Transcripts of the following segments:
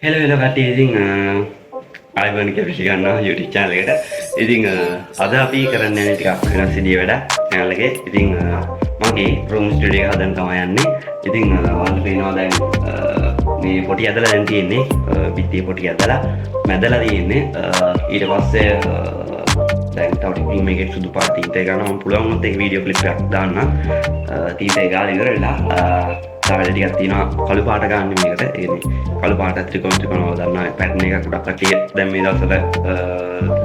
Hello කට්ටිය ඉතින් ආයිබෝන් කියලා පිළිගන්නවා YouTube channel එකට. ඉතින් අද අපි කරන්න යන්නේ ටිකක් වෙනස් විදිය වැඩක් channel එකේ. ඉතින් මගේ room studio එක හදන්න තමයි යන්නේ. ඉතින් ඔයාලට පේනවා දැන් මේ පොටි ඇදලා දැන් තියෙන්නේ. පිටියේ පොටි ඇදලා මැදලා තියෙන්නේ. ඊට පස්සේ දැන් තව ටිකකින් මේකේ සුදු පාට තීන්තේ ගන්න මම පුළුවන් වුණොත් ඒක වීඩියෝ ක්ලිප් එකක් දාන්න. තීන්තේ ගාලා ඉවර වෙලා වැඩ ටිකක් තියෙනවා කළු පාට ගන්න මේකට. ඒ කියන්නේ කළු පාට ත්‍රිකෝණ වල දාන්න පැටර්න් එකක් ගොඩක් කටිය දැන් මේ දවස්වල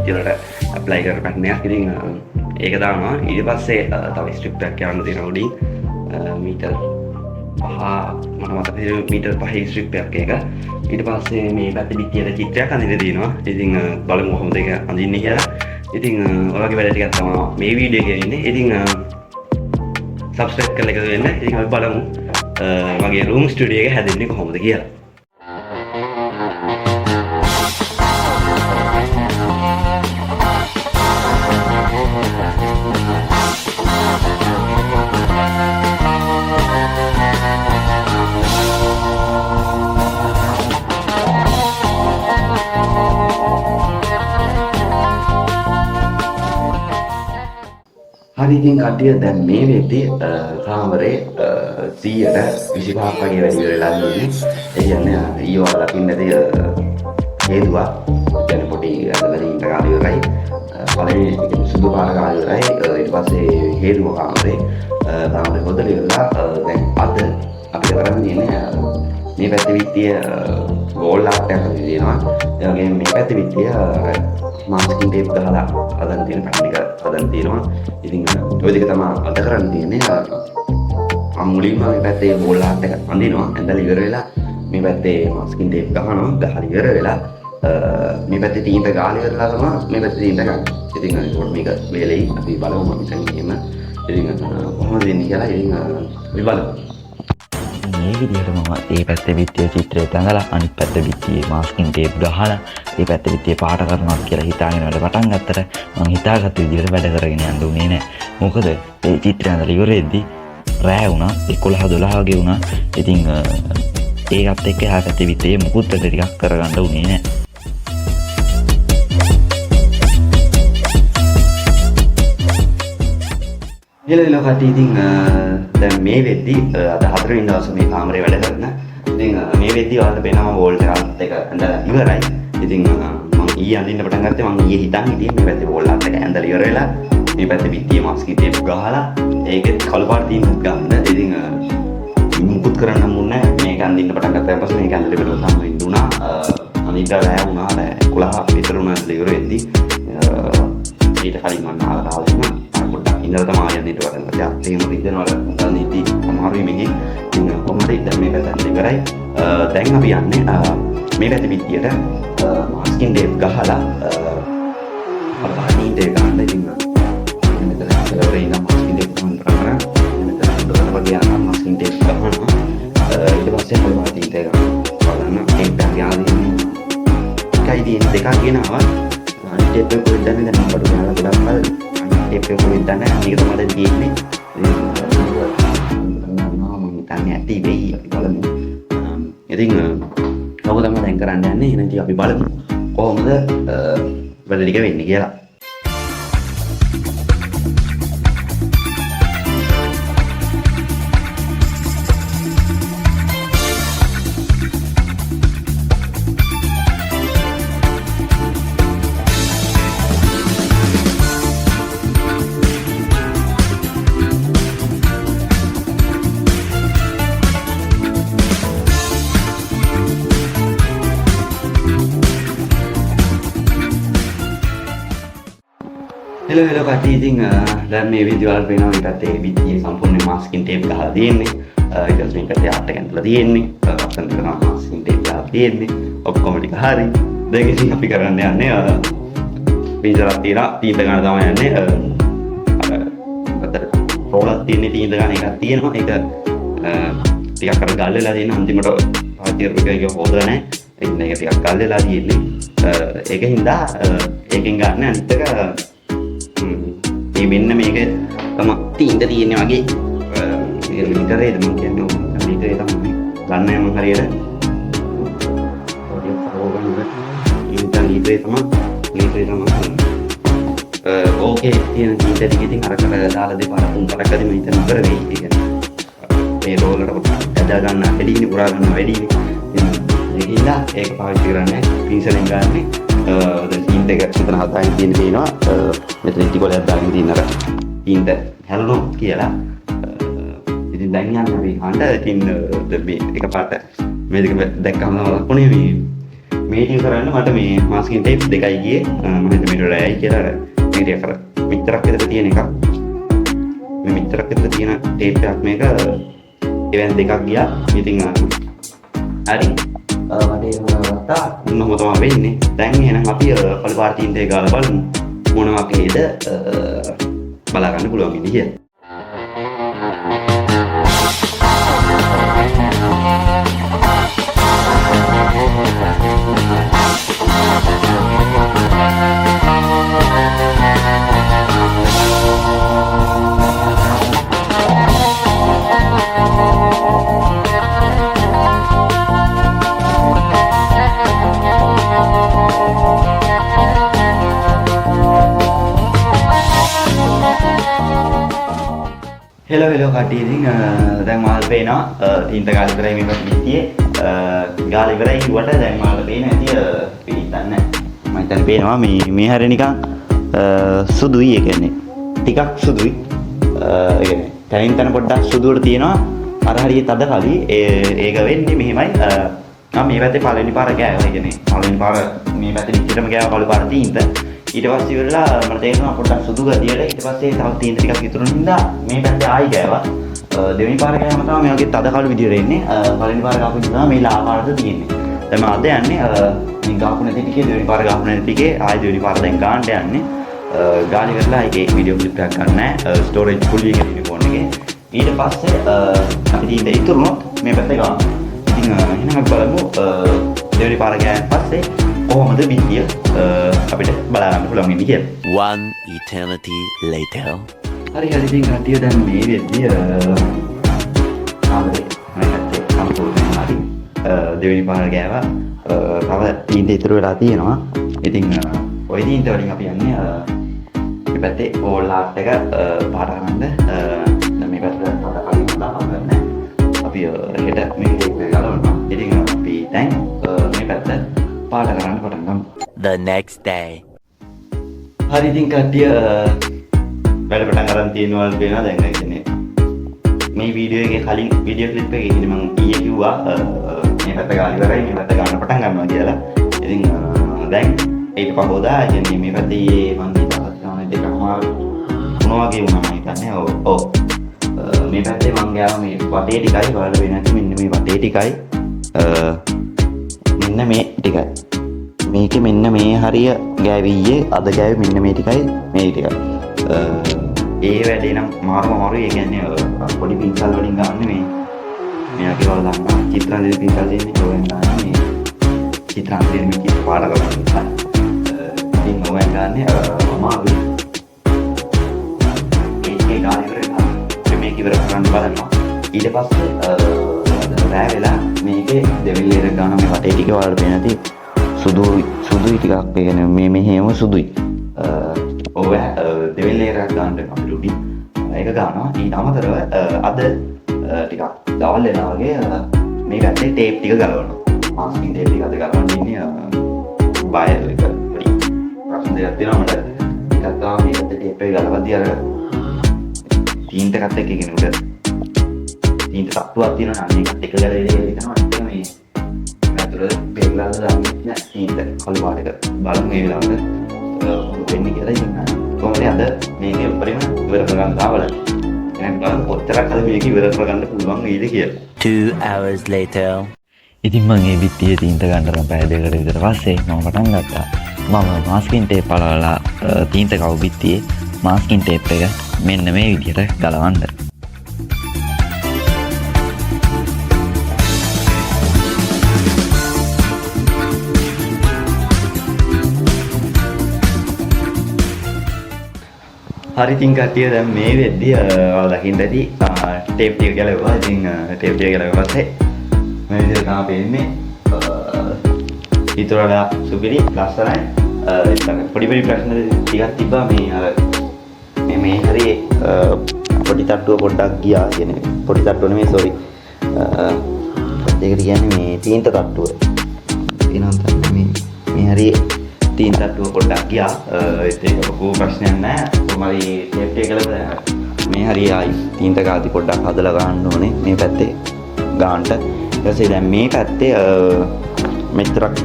ඉතිරට ඇප්ලයි කරන පැටර්න් එකක්. ඉතින් ඒක දානවා. ඊට පස්සේ තව ස්ට්‍රිප් එකක් යන්න තියෙනවා උඩින් මීටර් 5 මට මතකයි මීටර් 5 ස්ට්‍රිප් එකක් ඒක. ඊට පස්සේ මේ පැත්තේ පිටියට චිත්‍රයක් අඳින්න තියෙනවා. ඉතින් බලමු කොහොමද ඒක අඳින්නේ කියලා. ඉතින් ඔයගේ වැඩ ටිකක් තමයි මේ වීඩියෝ එකේ ඉන්නේ. ඉතින් සබ්ස්ක්‍රයිබ් කරලා එකතු වෙන්න. ඉතින් අපි බලමු මගේ room studio එක හැදෙන්නේ කොහොමද කියලා. හරි ඉතින් කට්ටිය දැන් මේ වෙද්දී කාමරේ 125ක් වගේ වැඩි වෙලා ඉන්නේ. ඒ කියන්නේ ඊයෝ වල දකින්නදී හේතුවක් දැන් පොඩි අදලා ඉන්න කාලේ ඉවරයි. පළවෙනි සුදු පාට කාලේ ඉවරයි. ඊට පස්සේ හේතුව කාමරේ හොදලා ඉවරලා දැන් අද අපිට කරන්න තියෙන්නේ මේ පැත්තේ විත්තිය ගෝල් ආට් එකක් තියෙනවා. ඒ වගේම මේ පැත්තේ විත්තිය මාස්කින් ටේප් ගහලා හදන්න තියෙන පැටර්න් එක හදන්න තියෙනවා. ඉතින් ඔය දෙක තමයි අද කරන්න තියෙන්නේ. මම මුලින්ම මේ පැත්තේ ගෝල් ආට් එක අඳිනවා. ඇඳලා ඉවර වෙලා මේ පැත්තේ මාස්කින් ටේප් ගහනවා. ගහලා ඉවර වෙලා මේ පැත්තේ තීන්ත ගාලා ඉවරලා තමයි මේ පැත්තේ තීන්ත ගන්න. ඉතින් ඒක මේක වේලෙයි අපි බලමු මම කියන්නේ. ඉතින් කොහොමද වෙන්නේ කියලා ඉතින් අපි බලමු. මේ විදිහට මම මේ පැත්තේ විත්තියේ චිත්‍රය තැඳලා අනිත් පැත්තේ විත්තියේ මාස්කින් ටේප් ගහලා මේ පැත්තේ විත්තියේ පාට කරනවා කියලා හිතාගෙන වැඩ පටන් ගත්තට මම හිතාගත්ත විදිහට වැඩ කරගෙන යන්න උනේ නැහැ. මොකද මේ චිත්‍රය ඇඳලා ඉවර වෙද්දි රෑ වුණා 11 වගේ වුණා. ඉතින් ඒකත් එක්ක එහා පැත්තේ විත්තියේ මුකුත් වැඩ ටිකක් කරගන්න උනේ නැහැ. හෙලෙලා කට්ටිය ඉතින් දැන් මේ වෙද්දී අද 4 වෙනි දවසේ මේ කාමරේ වැඩ කරන. ඉතින් මේ වෙද්දී ඔයාලට පේනවා වෝල් එකත් එක ඇඳලා ඉවරයි. ඉතින් මම ඊයේ අඳින්න පටන් ගත්තේ මම ඊයේ හිතන් හිටියේ මේ පැත්තේ වෝල් එකත් එක ඇඳලා ඉවර වෙලා මේ පැත්තේ පිටියේ මාස්කින් ටේප් ගහලා ඒකෙත් කළු පාට තීන්දුවක් ගන්න. ඉතින් මුකුත් කරන්න හම්බුනේ නැහැ. මේක අඳින්න පටන් ගත්තාන් පස්සේ මේක ඇඳලා ඉවරලා තමයි ඉඳුණා. අනිද්ද රෑ වුණා 11 විතර වුණා ඉවර වෙද්දී ඊට කලින් මම ආලා ඉන්නවා. ඉඳලා තමයි යන්නේ ඊට වඩා තේම රිදෙනවා නීති අමාරුයි මේකේ. ඉතින් කොහොමද දැන් මේක දැන් ඉවරයි. දැන් අපි යන්නේ මේ පැත්තේ පිටියට මාස්කින් ටේප් ගහලා අපහානී දෙක ගන්න. ඉතින් මෙතන ඉවරයි නම් මාස්කින් ටේප් ගන්න කරා. මෙතන දොරට වගේ යන මාස්කින් ටේප් ගන්නවා. ඊට පස්සේ පොළොව තීන්තේ ගන්න. බලන්න ටේප් එක යාදී එකයි දෙකක් ගෙනවා. ටේප් එක පොඩ්ඩක් දැන් අපිට ගාලා ගොඩක් බල ටේප් එක පොඩ්ඩක් දැන් මේක තමයි දැන් තියෙන්නේ. තන්නේ ඇටි වෙයි අපි බලමු. ඉතින් ඔක තමයි දැන් කරන්න යන්නේ. එහෙනම් ඉතින් අපි බලමු කොහොමද වැඩ ටික වෙන්නේ කියලා. හෙලෝ කට්ටිය ඉතින් දැන් මේ වීඩියෝ වල පේනවා මේ පැත්තේ විත්තියේ සම්පූර්ණ මාස්කින් ටේප් ගහලා තියෙන්නේ. ඊට පස්සේ මේ පැත්තේ ආට් එක ඇඳලා තියෙන්නේ. අපතන් කරන මාස්කින් ටේප් ගහලා තියෙන්නේ. ඔක්කොම ටික හරි. දැන් ඉතින් අපි කරන්න යන්නේ පීතරක් තියලා තීන්ත ගන්න තමයි යන්නේ. අර රෝලක් තියෙන්නේ තීන්ත ගන්න එකක් තියෙනවා. ඒක ටිකක් අර ගල් වෙලා තියෙන අන්තිමට පාතිය රුපියල් එක හොදලා නැහැ. ඒක ටිකක් ගල් වෙලා තියෙන්නේ. ඒකින්ද ඒකෙන් ගන්න අනිත් එක මේ මෙන්න මේක තමයි තීන්ත තියෙන්නේ වගේ මීටරේද මම කියන්නේ මීටරේ තමයි ගන්න යම හරියට ලීටරේ තමයි ඕකේ තියෙන තීන්ත ටික ඉතින් අරකට දාලා දෙපාර තුන් පාරක්කදී මම හිතන ඉවර වෙයි කියන්නේ. මේ රෝලකට පොඩ්ඩක් ඇදලා ගන්න වැඩිනේ පුරා ගන්න වැඩිනේ. ඉතින් ඒකිලා ඒක පාවිච්චි කරන්නේ පින්සලෙන් ගන්න. දැන් තීන්ත එක විතර හදාගෙන තියෙනවා. මෙතන ඉටිකොලයක් දාගෙන තියෙන අර තීන්ත හැලුණොත් කියලා. ඉතින් දැන් යන්න අපි හන්ද ඉතින් මේ එකපාරට මේ දෙක දැක්කම ලකුණේ මේ ටික කරන්න මට මේ මාස්කින් ටේප් දෙකයි ගියේ. මම හිතුවේ මේක රැයි කියලා අර මේක කර මිතරක් විතර තියෙන එකක්. මේ මිතරක් විතර තියෙන ටේප් එකක් මේක ඉවෙන් දෙකක් ගියා. ඉතින් හරි මට ඒක ගත්තා. මොනම තමයි වෙන්නේ. දැන් එහෙනම් අපි පොලි පාර්ටින් දෙක ගාලා බලමු. මොන වගේද බලා ගන්න පුළුවන් ඉන්නේ කියලා. හෙලෝ කට්ටිය ඉතින් දැන් මාල් පේනවා තීන්ත ගාලා ඉවරයි මේක පිටියේ ගාලා ඉවරයි කිව්වට දැන් මාල් පේන ඇති පිටින්න මම හිතන්නේ පේනවා මේ හැරේ නිකන් සුදුයි ඒ කියන්නේ ටිකක් සුදුයි ඒ කියන්නේ තනින් තන පොඩ්ඩක් සුදුවට තියෙනවා අර හරිය තද කලි ඒක වෙන්නේ මෙහෙමයි මම මේ පැත්තේ පළවෙනි පාර ගෑවා ඒ කියන්නේ පළවෙනි පාර මේ පැත්තේ විතරම ගෑවා පළවෙනි පාර තීන්ත ඊට පස්සේ ඉවරලා මට තේරෙනවා පොඩ්ඩක් සුදු ගතියට ඊට පස්සේ තව තීන්ත ටිකක් ඉතුරු නිසා මේ පැත්තේ ආයි ගෑවා දෙවෙනි පාර ගෑවම තමයි මේ වගේ තද කළු විදියට එන්නේ පළවෙනි පාර ගාපු නිසා මේ ලාපාරද තියෙන්නේ දැන් මම අද යන්නේ මේ ගාපු නැති ටිකේ දෙවෙනි පාර ගාපු නැති ටිකේ ආයි දෙවෙනි පාර දැන් ගාන්න යන්නේ ගාලි කරලා ඒකේ වීඩියෝ ක්ලිප් එකක් ගන්න ස්ටෝරේජ් ෆුල් එකේ ඉන්නේ ෆෝන් එකේ ඊට පස්සේ අපි තීන්ත ඉතුරුනොත් මේ පැත්තේ ගාන්න ඉතින් එහෙනම් අපි බලමු දෙවෙනි පාර ගෑන් පස්සේ කොහොමද විදිය අපිට බලා ගන්න පුළුවන් ඉන්නේ කියලා. One eternity later. හරි ඉතින් කට්ටිය දැන් මේ වෙද්දී ආමරේ මයිකත් සම්පූර්ණයෙන් හරි දෙවෙනි පාර ගෑවා. තව තීන්ත ඉතුරු වෙලා තියෙනවා. ඉතින් ওই තීන්ත වලින් අපි යන්නේ මේ පැත්තේ ඕල් ආර්ට් එක පාට කරන්න. දැන් මේ පැත්තට පොඩ කලින් දාපම් ගන්න. අපි හෙට මේක ගලවනවා. ඉතින් අපි දැන් මේ පැත්ත පාට කරන්න පටන් ගමු. The next day. හරි ඉතින් කට්ටිය වැඩ පටන් අරන් තියෙනවා වෙනවා දැන් කියන්නේ මේ වීඩියෝ එකේ කලින් වීඩියෝ ක්ලිප් එකේ ඉතින් මම ඊයේ කිව්වා මේ පැත්ත ගාලි ඉවරයි මේ පැත්ත ගන්න පටන් ගන්නවා කියලා. ඉතින් දැන් ඒක පහෝදා කියන්නේ මේ පැත්තේ මම හිතාගත්තා දෙකම මොනවා වගේ වුණා මම හිතන්නේ ඔව් මේ පැත්තේ මම ගියාම මේ වටේ ටිකයි වල වෙනකම් මෙන්න මේ වටේ ටිකයි මෙන්න මේ ටිකයි මේකේ මෙන්න මේ හරිය ගෑවියේ අද ගෑවේ මෙන්න මේ ටිකයි මේ ටිකයි ඒ වැඩේ නම් මාරුයි ඒ කියන්නේ පොඩි පින්සල් වලින් ගන්න මේ වගේ වල දාන්න චිත්‍රාන්තයේ පින්සල් දෙන්නේ ඕවෙන් ගන්න මේ චිත්‍රාන්තයේ මේක පාඩ කරනවා ඉතින් ඕවෙන් ගන්න අමාරුයි ඒකේ ගානේ කරලා මේක ඉවර කරන්න බලනවා ඊට පස්සේ රෑ වෙලා මේකේ දෙවිලේ ගන්න මේ වටේ ටික වල වෙනදී සුදුයි ටිකක් මේ මෙහෙම සුදුයි ඔව් දෙවිලේ ගන්න අපිට උඩින් ඒක ගන්නවා ඊට අමතරව අද ටිකක් දවල් වෙනා වගේ මේ පැත්තේ ටේප් ටික ගලවනවා මාස්කින් ටේප් ටික අද ගලවන්න ඉන්නේ බය එක පොඩි ප්‍රශ්න දෙකක් තියෙනවා මට එකක් තමයි මේ පැත්තේ ටේප් එක ගලවද්දී අර තීන්ත එකත් එක්ක කියන උඩ තීන්ත තට්ටුවක් තියෙනවා නම් මේකත් එක ගලවලා ඉන්නවා මේ ඇතුළේ බේගලා දාන්නේ නැහැ තීන්ත කළු පාට එක බලමු මේ වෙලාවට වෙන්නේ කියලා ඉතින් කොහොමද අද මේක උඩරින් ඉවර කරගන්න ආවල එහෙනම් බලන්න කොච්චරක් අද මේක ඉවර කරගන්න පුළුවන් වෙයිද කියලා 2 hours later. ඉතින් මම මේ බිත්තියේ තීන්ත ගන්න නම් පැය දෙකකට විතර පස්සේ මම පටන් ගත්තා. මම මාස්කින් ටේප් අලවලා තීන්ත කව බිත්තියේ මාස්කින් ටේප් එක මෙන්න මේ විදිහට ගලවන්න. හරි ඉතින් කට්ටිය දැන් මේ වෙද්දී ඔයාලා දකින්න ඇති ටේප් ටික ගලවුවා. ඉතින් ටේප් ටික ගලවුවා පස්සේ මේ විදිහට තමයි පේන්නේ. ඊට වඩා සුපිරි ලස්සනයි. පොඩි ප්‍රශ්න ටිකක් තිබ්බා මේ අර මේ හරිය පොඩි තට්ටුව පොඩ්ඩක් ගියා කියන්නේ පොඩි තට්ටුව නෙමෙයි සෝරි. ඒකට කියන්නේ මේ තීන්ත තට්ටුව. එනවා මේ හරිය තීන්ත තට්ටුව පොඩ්ඩක් ගියා. ඒක ලොකු ප්‍රශ්නයක් නෑ. කොහොමරි සේෆ්ටි එක කළා මේ හරිය ආයි තීන්ත ගාති පොඩ්ඩක් හදලා ගන්න ඕනේ මේ පැත්තේ ගානට. ඊට පස්සේ දැන් මේ පැත්තේ මෙතරක්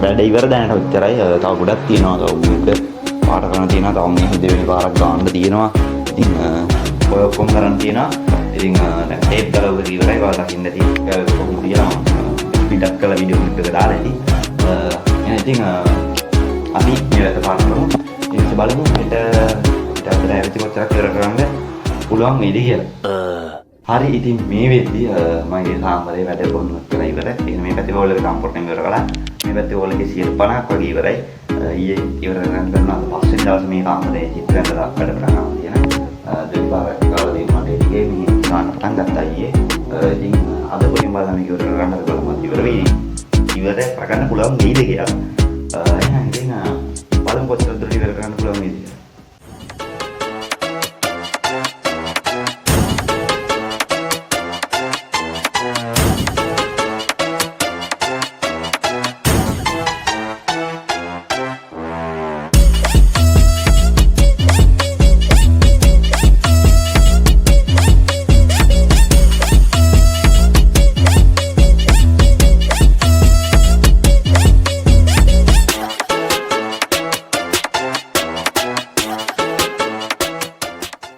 වැඩ ඉවර දැනට විතරයි. තව ගොඩක් තියෙනවා. තව මේක පාට කරන තියෙනවා. තව මේ දෙවෙනි පාරක් ගන්න තියෙනවා. ඉතින් ඔය ඔක්කොම කරන් තියෙනවා. ඉතින් දැන් ටේප් දාලා උඩ ඉවරයි. වාට දකින්න තියෙන කොහොමද තියෙනවා. පිටක් කළ වීඩියෝ එකක් දාලා ඉතින් ඉතින් අපි මේකට පාට කරමු. ඉතින් බලමු හෙට අපිට ඇවිත් කොච්චරක් කරගන්න පුළුවන් වේද කියලා. හරි ඉතින් මේ වෙද්දී මගේ සාම්බරේ වැඩ කොහොමද කරලා ඉවරයි. ඉතින් මේ පැත්තේ වෝල් එක සම්පූර්ණ ඉවර කළා. මේ පැත්තේ වෝල් එකේ 50ක් වගේ ඉවරයි. ඊයේ ඉවර කරගන්නවා. පස්වෙනි දවසේ මේ කාමරේ චිත්‍ර ඇඳලා වැඩ කරනවා කියන දෙවි පාරක් කාලා දෙන්න මට ඉතිගේ මේ ගන්න පටන් ගත්තා ඊයේ. ඉතින් අද පොඩි බලන්න මේක ඉවර කරගන්න බලමු ඉවර වෙයි. ඉවර කරගන්න පුළුවන් වෙයිද කියලා. එහෙනම් ඉතින් බලමු කොච්චර දුරට ඉවර කරගන්න පුළුවන් වේද කියලා.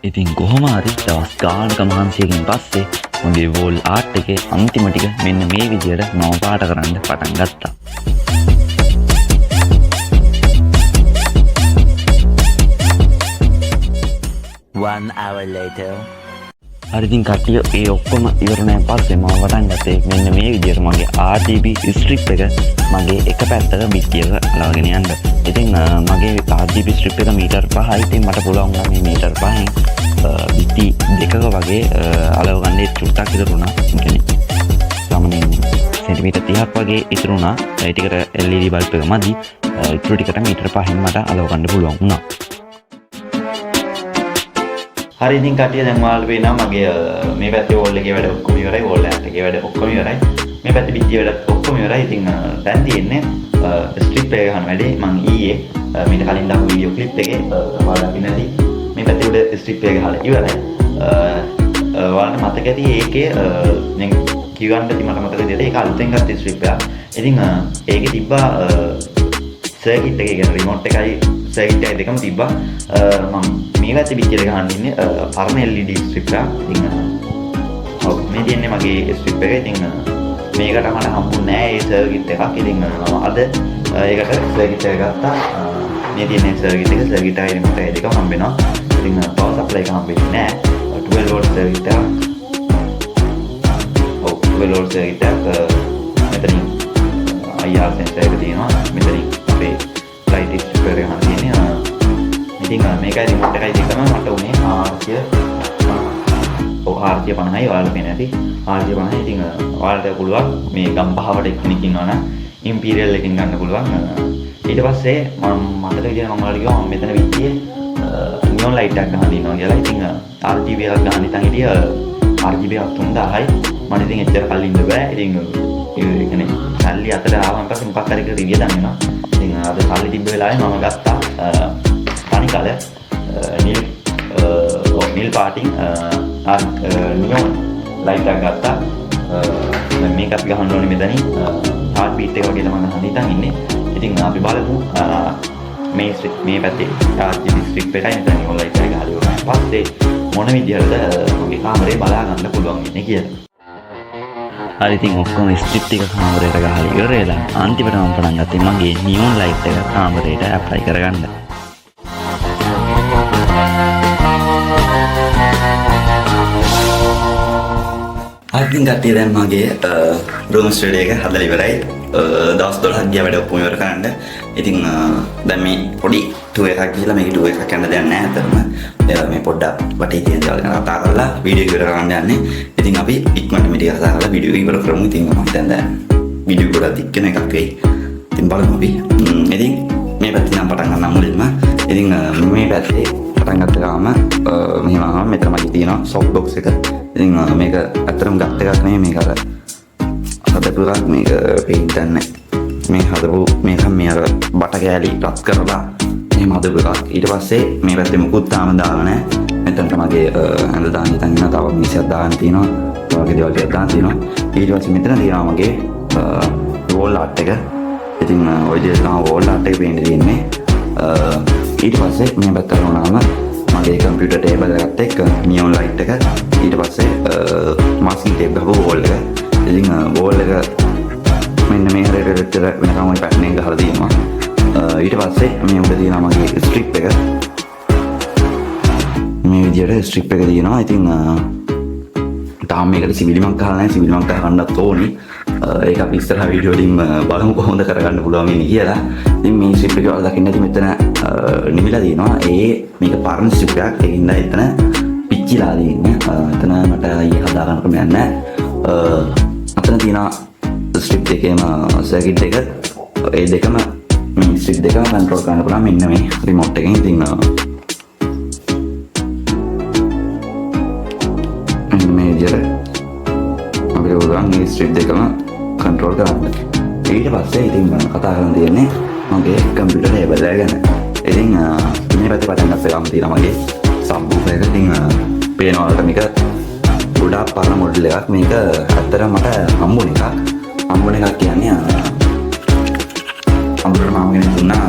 ඉතින් කොහොම හරි දවස් ගානක මහන්සියකින් පස්සේ මගේ වෝල් ආර්ට් එකේ අන්තිම ටික මෙන්න මේ විදියට මම පාට කරන්න පටන් ගත්තා. One hour later. හරි ඉතින් කට්ටිය ඒ ඔක්කොම ඉවරණයෙන් පස්සේ මම පටන් ගත්තේ මෙන්න මේ විදියට මගේ RGB ස්ට්‍රිප් එක මගේ එක පැත්තක බිත්තියක අලවගෙන යන්න. ඉතින් මගේ RGB ස්ට්‍රිප් එක මීටර් 5යි. ඉතින් මට පුළුවන් වුණා මේ මීටර් 5න් බිත්ති දෙකක වගේ අලව ගන්න චුට්ටක් ඉතුරු වුණා. ඒ කියන්නේ සාමාන්‍යයෙන් සෙන්ටිමීටර් 30ක් වගේ ඉතුරු වුණා. ඒ ටිකට LED බල්බ් එක මදි. ඉතුරු ටිකට මීටර් 5න් මට අලව ගන්න පුළුවන් වුණා. හරි ඉතින් කට්ටිය දැන් ඔයාලට පේනවා මගේ මේ පැත්තේ වෝල් එකේ වැඩ ඔක්කොම ඉවරයි. වෝල් එකේ වැඩ ඔක්කොම ඉවරයි. මේ පැත්තේ පිටියේ වැඩ ඔක්කොම ඉවරයි. ඉතින් දැන් තියෙන්නේ ස්ට්‍රිප් එක ගන්න වැඩේ. මම ඊයේ මීට කලින් දාපු වීඩියෝ ක්ලිප් එකේ ඔයාලා පින්නදී මේ පැත්තේ උඩ ස්ට්‍රිප් එක ගහලා ඉවරයි. ඔයාලට මතක ඇති ඒකේ දැන් කියවන්න ඇති මට මතක විදිහට ඒක අලුතෙන් ගත්ත ස්ට්‍රිප් එකක්. ඉතින් ඒකේ තිබ්බා සර්කිට් එකේ කියන රිමෝට් එකයි සර්කිට් එකයි දෙකම තිබ්බා. මම මේ පැත්තේ පිටියට ගහන්න ඉන්නේ පරණ LED ස්ට්‍රිප් එකක්. ඉතින් ඔව් මේ තියෙන්නේ මගේ ස්ට්‍රිප් එක. ඉතින් මේකට මට හම්බුනේ නැහැ ඒ සර්කිට් එකක්. ඉතින් අද ඒකට සර්කිට් එක ගත්තා. මේ තියෙන සර්කිට් එක සර්කිට් එකයි රිමෝට් එකයි දෙකම හම්බ වෙනවා. ඉතින් පවර් සප්ලයි එක හම්බෙන්නේ නැහැ. 12 වෝල්ට් සර්කිට් එක. ඔව් 12 වෝල්ට් සර්කිට් එක මෙතනින් IR සෙන්සර් එක තියෙනවා. මෙතනින් අපේ ලයිට් ස්ටිකර් එක හම්බ තියෙනවා. ඉතින් මේකයි රිමෝට් එකයි දෙකම මට උනේ 450යි ඔයාලට පේන ඇති 450. ඉතින් ඔයාලට පුළුවන් මේ ගම්පහවට එක්කෙනෙක් ඉන්නවා නම් ඉම්පීරියල් එකකින් ගන්න පුළුවන්. ඊට පස්සේ මම මතක විදියට මම ඔයාලට කිව්වා මම මෙතන විත්තියේ නියොන් ලයිට් එකක් ගහන්න ඉන්නවා කියලා. ඉතින් RGB එකක් ගහන්න ඉතින් හිටිය RGB එකක් 3000යි. මට ඉතින් එච්චර කල් ඉන්න බෑ. ඉතින් ඒ කියන්නේ සල්ලි අතට ආවම පස්සේ මොකක් හරි එක රිවිය දාන්න වෙනවා. ඉතින් අද සල්ලි තිබ්බ වෙලාවේ මම ගත්තා තනි කල නිල් පාටින් නියොන් ලයිට් එකක් ගත්තා. දැන් මේකත් ගහන්න ඕනේ මෙතනින් හાર્ට් බීට් එක වගේ තමයි මම හිතන් ඉන්නේ. ඉතින් අපි බලමු මේ පැත්තේ RGB ස්ට්‍රිප් එකයි මෙතන නියොන් ලයිට් එක ගහලා ඉවරයි. පස්සේ මොන විදිහටද මගේ කාමරේ බලා ගන්න පුළුවන් ඉන්නේ කියලා. හරි ඉතින් ඔක්කොම ස්ට්‍රිප් ටික කාමරේට ගහලා ඉවර වෙලා අන්තිමට මම පටන් ගත්තේ මගේ නියොන් ලයිට් එක කාමරේට ඇප්ලයි කරගන්න. අදින් කට්ටිය දැන් මගේ රූම් ස්ටඩියෝ එක හදලා ඉවරයි. දවස් 12ක් ගියා වැඩ ඔක්කොම ඉවර කරන්න. ඉතින් දැන් මේ පොඩි ටූර් එකක් ගිහලා මේක ටූර් එකක් යන්න දෙයක් නැහැ අතරම. මේ පොඩ්ඩක් වටේ තියෙන දේවල් ගැන කතා කරලා වීඩියෝ ඉවර කරන්න යන්නේ. ඉතින් අපි ඉක්මනට මේ ටික කතා කරලා වීඩියෝ ඉවර කරමු. ඉතින් මම දැන් වීඩියෝ ගොඩක් දික් වෙන එකක් වෙයි. ඉතින් ඉතින් බලමු අපි. ඉතින් මේ පැත්තේ නම් පටන් ගන්න මුලින්ම. ඉතින් මේ පැත්තේ පටන් ගත්ත ගාම මෙහෙම ආවම මෙතන මගේ තියෙනවා soft box එක. ඉතින් මේක ඇත්තටම ගත්ත එකක් නෙමෙයි මේක අර හදපු එකක් මේක paint එකක් මේ හදපු මේක මේ අර බට කෑලි රත් කරලා එහෙම හදපු එකක්. ඊට පස්සේ මේ පැත්තේ මුකුත් තාම දාලා නැහැ. මෙතනට මගේ ඇඳ දාන්න හිතන් ඉන්නවා. තව මිනිස්සුක් දාන්න තියෙනවා. වගේ දේවල් ටිකක් දාන්න තියෙනවා. ඊට පස්සේ මෙතන තියෙනවා මගේ wall art එක. ඉතින් ඔය විදිහට තමයි wall art එක පේන්න තියෙන්නේ. ඊට පස්සේ මේ පැත්තට වුණාම මගේ කම්පියුටර් ටේබල් එකත් එක්ක නියොන් ලයිට් එක. ඊට පස්සේ මාස්කින් ටේප් ගහපු wall එක. ඉතින් wall එක මෙන්න මේ හැරෙට වෙනකම් ඔය පැටර්න් එක ගහලා තියෙනවා. ඊට පස්සේ මේ උඩ තියෙනවා මගේ ස්ට්‍රිප් එක. මේ විදිහට ස්ට්‍රිප් එක තියෙනවා. ඉතින් තාම මේකට සිවිලිමක් ගහලා නැහැ. සිවිලිමක් ගහන්නත් ඕනි. ඒක අපි ඉස්සරහ වීඩියෝ වලින් බලමු කොහොමද කරගන්න පුළුවන් වෙන්නේ කියලා. ඉතින් මේ ස්ට්‍රිප් එක වල දකින්න ඇති මෙතන නිවිලා තියෙනවා. මේක පරණ ස්ට්‍රිප් එකක්. ඒකින්ද එතන පිච්චිලා තියෙන්නේ. එතන මට ඊ හදා ගන්න ක්‍රමයක් නැහැ. අතන තියෙනවා ස්ට්‍රිප් දෙකේම සර්කිට් දෙක. ඒ දෙකම මේ ස්ට්‍රිප් දෙක කන්ට්‍රෝල් කරන්න පුළුවන් මෙන්න මේ රිමෝට් එකෙන්. ඉතින් මේ විදිහට අපිට පුළුවන් මේ ස්ට්‍රිප් දෙකම කන්ට්‍රෝල් කරන්න. ඊට පස්සේ ඉතින් මම කතා කරන්න තියෙන්නේ මගේ කම්පියුටර් ටේබල් එක ගැන. ඉතින් මේ පැත්තේ පටන් ගත්ත ගමන් තියෙනවා මගේ සබ්වූෆර් එක. ඉතින් පේනවා වලට මේක ගොඩාක් පරණ මොඩල් එකක්. මේක ඇත්තටම මට හම්බුන එකක්. හම්බුන එකක් කියන්නේ අම්බුර මාමගෙන දුන්නා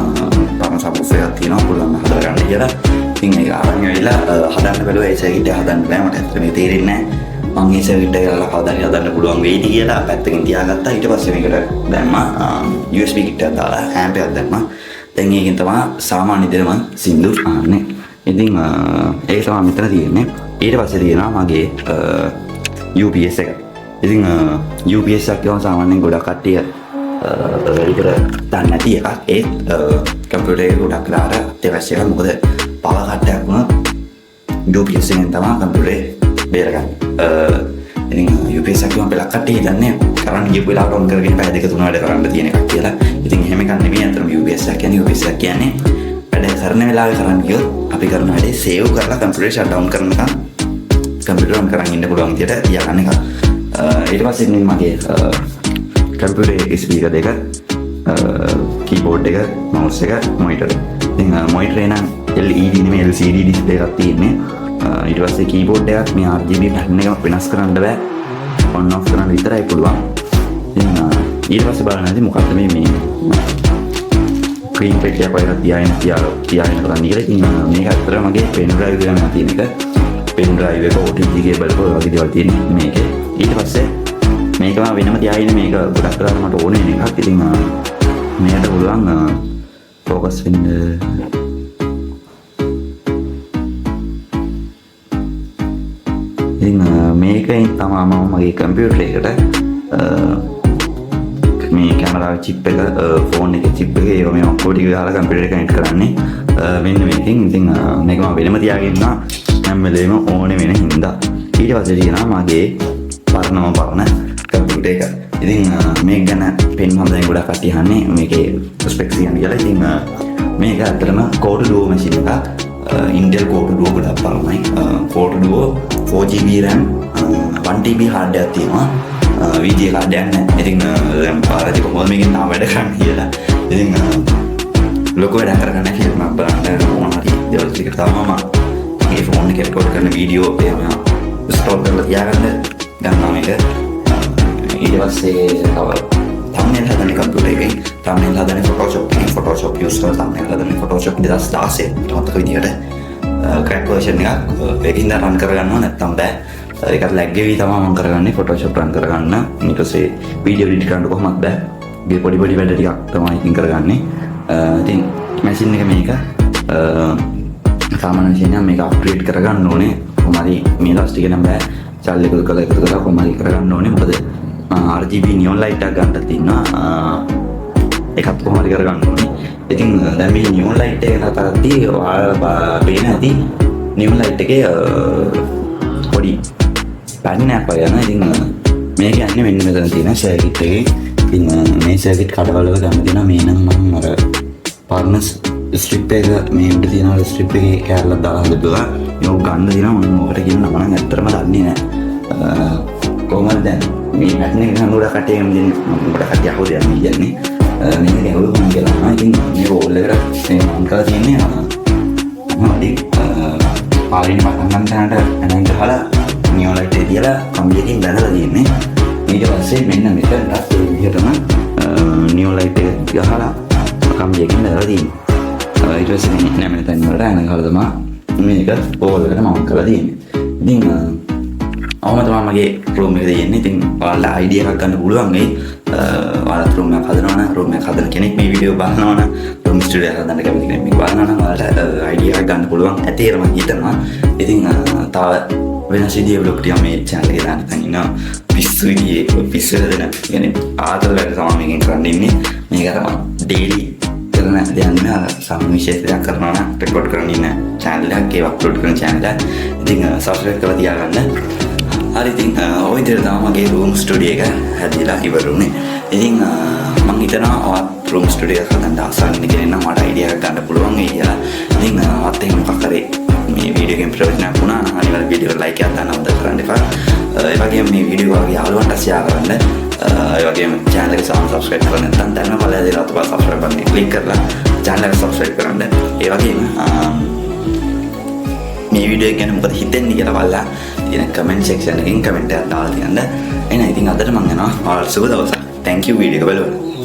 පරණ සබ්වූෆර් එකක් තියෙනවා පුළුවන් හදාගන්න කියලා. ඉතින් ඒක අරන් ඇවිල්ලා හදන්න බැලුවා. ඒ සර්කිට් එක හදන්න බෑ. මට ඇත්තට මේ තේරෙන්නේ නැහැ. මම ඒ සර්කිට් එක ගාලා කවදාද හදන්න පුළුවන් වෙයිද කියලා පැත්තකින් තියාගත්තා. ඊට පස්සේ මේකට දැම්මා USB කිට් එකක් දාලා ඇම්ප් එකක් දැම්මා. දැන් ඒකෙන් තමයි සාමාන්‍ය විදිහට මම සින්දු අහන්නේ. ඉතින් ඒක තමයි මෙතන තියෙන්නේ. ඊට පස්සේ තියෙනවා මගේ UPS එක. ඉතින් UPS එක කියවම සාමාන්‍යයෙන් ගොඩක් කට්ටිය වැඩිකර දන්නේ නැති එකක්. ඒත් කම්පියුටර් එක ගොඩක් ලාර අත්‍යවශ්‍ය එකක්. මොකද පව කට්ටයක් වුණොත් UPS එකෙන් තමයි කම්පියුටරේ බේරගන්නේ. ඉතින් UPS එක කියවම පළක් කට්ටිය දන්නේ කරන්න ගියපු වෙලාවට ඔන් කරගෙන පැය දෙක තුන වැඩ කරන්න තියෙන එකක් කියලා. ඉතින් එහෙම එකක් නෙමෙයි අතරම UPS එක කියන්නේ. UPS එක කියන්නේ වැඩ කරන වෙලාවේ කරන්න ගියොත් අපි කරන වැඩේ සේව් කරලා කම්පියුටර් ෂට් ඩවුන් කරනකම් කම්පියුටර් ඔන් කරන් ඉන්න පුළුවන් විදියට තියාගන්න එක. ඊට පස්සේ ඉන්නේ මගේ කම්පියුටරේ ස්පීකර් දෙක, කීබෝඩ් එක, මවුස් එක, මොනිටර්. ඉතින් මොනිටරේ නම් LED නෙමෙයි LCD ඩිස්ප්ලේ එකක් තියෙන්නේ. ඊට පස්සේ කීබෝඩ් එකක් මේ RGB පැටර්න් එක වෙනස් කරන්න බෑ. on off කරන්න විතරයි පුළුවන්. ඉතින් ඊට පස්සේ බලන්න ඇති මොකක්ද මේ ස්ක්‍රීන් පෙට්ටියක් වගේ තියාගෙන කරන්න කියලා. ඉතින් මේක අතර මගේ පෙන් ඩ්‍රයිව් එකක් තියෙන එක. පෙන් ඩ්‍රයිව් එක OTG කේබල් එක වගේ දේවල් තියෙන මේකේ. ඊට පස්සේ මේක මම වෙනම තියාගෙන මේක ගොඩක් කරලා මට ඕනේ වෙන එකක්. ඉතින් මේකට පුළුවන් ફોකස් වෙන්න. ඉතින් මේකෙන් තමයි මම මගේ කම්පියුටර් එකට මේ කැමරාවේ චිප් එක, ෆෝන් එකේ චිප් එක ඒවා මේ ඔක්කොම ටික දාලා කම්පියුටර් එකට කනෙක්ට් කරන්නේ. මෙන්න මේකෙන්. ඉතින් මේක මම වෙනම තියාගෙන ඉන්නවා හැම වෙලේම ඕනේ වෙන හින්දා. ඊට පස්සේ තියෙනවා මගේ පරණ කම්පියුටර් එක. ඉතින් මේක ගැන පෙන් හොඳයි ගොඩක් කට්ටිය අහන්නේ මේකේ ස්පෙක්ස් කියන්නේ කියලා. ඉතින් මේක ඇත්තටම Core Duo මැෂින් එකක්. Intel Core Duo ගොඩක් පරණයි. Core Duo 4GB RAM 1TB hard disk තියෙනවා. VGA කාඩ් එකක් නැහැ. ඉතින් දැන් පාරදී කොහොමද මේකෙන් තාම වැඩ කරන්නේ කියලා. ඉතින් ලොකු වැඩක් කරගන්න කියලා මම බලන්න ඕන හරි දේවල් ටික තමයි මම මේ ෆෝන් එකේ රෙකෝඩ් කරන වීඩියෝ එහෙම ස්ටෝර් කරලා තියාගන්න ගන්නවා මේක. ඊට පස්සේ තව thumbnail හදන කම්පියුටර් එකේ thumbnail හදන Photoshop use කරලා thumbnail හදන Photoshop 2016 තවත් විදියට crack version එකක් ඒකින්ද රන් කරගන්නවා නැත්නම් බෑ. ඒකට ලැග් ගෙවි තමයි මම කරගන්නේ Photoshop රන් කරගන්න. ඊට පස්සේ වීඩියෝ එඩිට් කරන්න කොහොමද බෑ. ගේ පොඩි වැඩ ටිකක් තමයි ඉතින් කරගන්නේ. ඉතින් මැෂින් එක මේක සාමාන්‍ය මැෂින් එක මේක අප්ග්‍රේඩ් කරගන්න ඕනේ. කොහොමරි මේ ලාස්ට් එක නම් බෑ. චාල් එකතු කරලා කොහොමරි කරගන්න ඕනේ. මොකද RGB නියොන් ලයිට් එකක් ගන්න තියෙනවා. ඒකත් කොහොමරි කරගන්න ඕනේ. ඉතින් දැන් මේ නියොන් ලයිට් එක නතරදී ඔයාලා පේන ඇති නියොන් ලයිට් එකේ පොඩි පැන්නක් වගේ යනවා. ඉතින් මේ කියන්නේ මෙන්න මෙතන තියෙන සර්කිට් එකේ ඉතින් මේ සර්කිට් කඩවලව ගමදින මේ නම් මම අර පරණ ස්ට්‍රිප් එක මේ උඩ තියෙන ස්ට්‍රිප් එකේ කැරලක් දාලා හදපුවා. ඒක ගන්න දිනා මම ඔකට කියන නම නම් ඇත්තටම දන්නේ නැහැ. කොහොමද දැන් මේ මැට්නේ ගන්න උඩ කටේම දෙන්නේ මම උඩ කටිය හොද යන්නේ කියන්නේ. මේක ගැහුවා මම කියලා. ඉතින් මේ රෝල් එකට මේ මම කරලා තියන්නේ මම පාලින් පටන් ගන්න තැනට එනන් ගහලා නියෝලයිට් එක තියලා කම්බියකින් බැලලා තියෙන්නේ. ඊට පස්සේ මෙන්න මෙතනට ඒ විදිහටම නියෝලයිට් එක ගහලා කම්බියකින් බැලලා තියෙන්නේ. ඊට පස්සේ මේ නැමෙන තැන් වලට එන ගහලා තමයි මේක පෝල් එකට මම කරලා තියෙන්නේ. ඉතින් අවම තමයි මගේ රූම් එක තියෙන්නේ. ඉතින් ඔයාලා අයිඩියා එකක් ගන්න පුළුවන් වෙයි. ඔයාලා රූම් එකක් හදනවා නම් රූම් එකක් හදන කෙනෙක් මේ වීඩියෝ බලනවා නම් රූම් ස්ටුඩියෝ එකක් හදන්න කැමති කෙනෙක් මේක බලනවා නම් ඔයාලට අයිඩියා එකක් ගන්න පුළුවන් ඇති කියලා මම හිතනවා. ඉතින් තව වෙනස් විදිහේ vlog ටික මේ channel එකේ දාන්න තන් ඉන්නවා. පිස්සු විදිහේ පිස්සු හදන يعني ආතල් වැඩ තමයි මේකෙන් කරන්න ඉන්නේ. මේක තමයි daily කරන දෙයක් සම්විශේෂ දෙයක් කරනවා නම් රෙකෝඩ් කරගෙන ඉන්න channel එකක් ඒක අප්ලෝඩ් කරන channel එක. ඉතින් subscribe කරලා තියාගන්න. හරි ඉතින් ඔය විදිහට තමයි මගේ room studio එක හැදිලා ඉවරුනේ. ඉතින් මම හිතනවා ඔයත් room studio එක හදන්න ආසන්න කෙනෙක් නම් මට idea එකක් ගන්න පුළුවන් වෙයි කියලා. ඉතින් ඔත් එහෙම මොකක් කරේ මේ වීඩියෝ එකෙන් ප්‍රයෝජනයක් වුණා නම් අනිවාර්යෙන් වීඩියෝ එක like එකක් දාන්න උදව් කරන්න එපා. ඒ වගේම මේ වීඩියෝ එක යාළුවන්ට share කරන්න. ඒ වගේම channel එක subscribe කරලා නැත්නම් දැන්ම බලලා දාලා අතපා subscribe button එක click කරලා channel එක subscribe කරන්න. ඒ වගේම මේ වීඩියෝ එක ගැන මොකද හිතෙන්නේ කියලා බලලා තියෙන comment section එකෙන් comment එකක් දාලා තියන්න. එහෙනම් ඉතින් අදට මම යනවා. ඔයාලට සුබ දවසක්. Thank you වීඩියෝ එක බලන්න.